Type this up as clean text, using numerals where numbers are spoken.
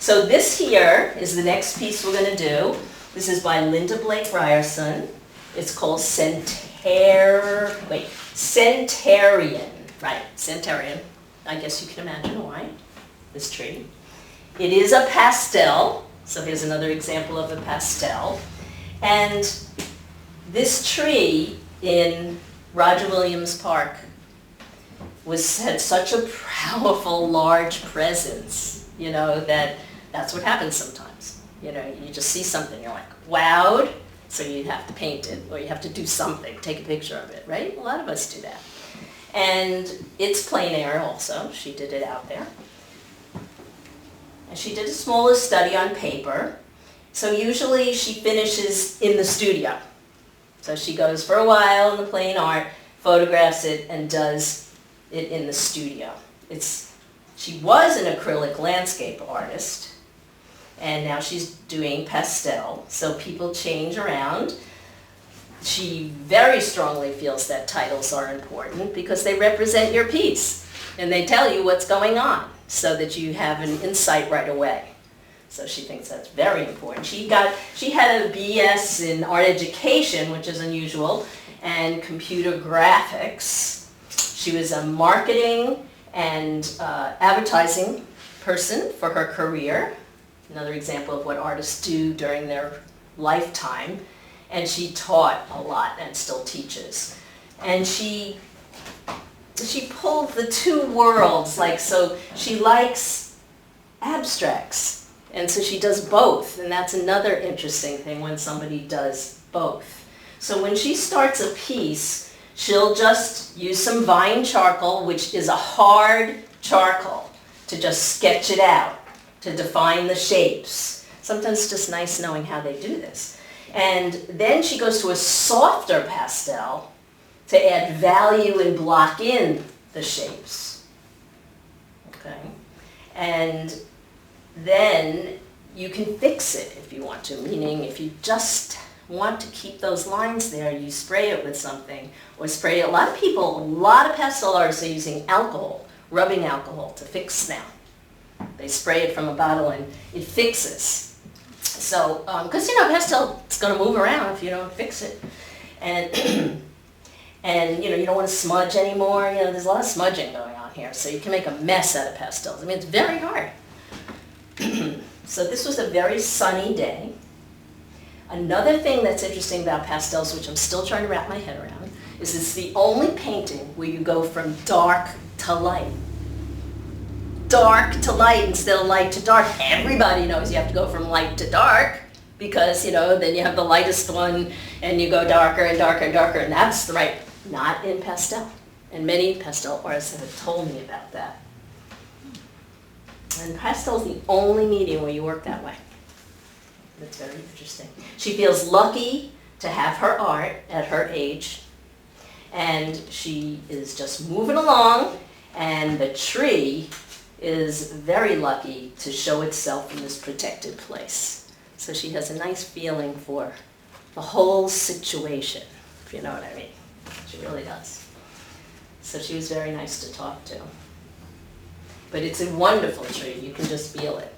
So this here is the next piece we're going to do. This is by Linda Blake Ryerson. It's called Centarian. Right, Centarian. I guess you can imagine why, this tree. It is a pastel, so here's another example of a pastel. And this tree in Roger Williams Park had such a powerful, large presence, you know, that's what happens sometimes. You know, you just see something, you're like, wowed, so you have to paint it, or you have to do something, take a picture of it, right? A lot of us do that. And it's plein air also, she did it out there. And she did a smaller study on paper. So usually she finishes in the studio. So she goes for a while in the plain art, photographs it, and does it in the studio. She was an acrylic landscape artist, and now she's doing pastel, so people change around. She very strongly feels that titles are important because they represent your piece, and they tell you what's going on, so that you have an insight right away. So she thinks that's very important. She had a BS in art education, which is unusual, and computer graphics. She was a marketing and advertising person for her career. Another example of what artists do during their lifetime. And she taught a lot and still teaches. And she pulled the two worlds, so she likes abstracts. And so she does both, and that's another interesting thing when somebody does both. So when she starts a piece, she'll just use some vine charcoal, which is a hard charcoal, to just sketch it out, to define the shapes. Sometimes it's just nice knowing how they do this. And then she goes to a softer pastel to add value and block in the shapes. Okay? And then you can fix it if you want to, meaning if you just want to keep those lines there, you spray it with something, or spray it. A lot of pastel artists are using alcohol, rubbing alcohol to fix now. They spray it from a bottle and it fixes. So, because pastel is going to move around if you don't fix it. And, and you don't want to smudge anymore. There's a lot of smudging going on here, so you can make a mess out of pastels. I mean, it's very hard. So this was a very sunny day. Another thing that's interesting about pastels, which I'm still trying to wrap my head around, is it's the only painting where you go from dark to light. Dark to light instead of light to dark. Everybody knows you have to go from light to dark because, then you have the lightest one and you go darker and darker and darker, and that's the right, not in pastel. And many pastel artists have told me about that. And pastel is the only medium where you work that way. That's very interesting. She feels lucky to have her art at her age, and she is just moving along, and the tree is very lucky to show itself in this protected place. So she has a nice feeling for the whole situation, if you know what I mean. She really does. So she was very nice to talk to. But it's a wonderful tree. You can just feel it.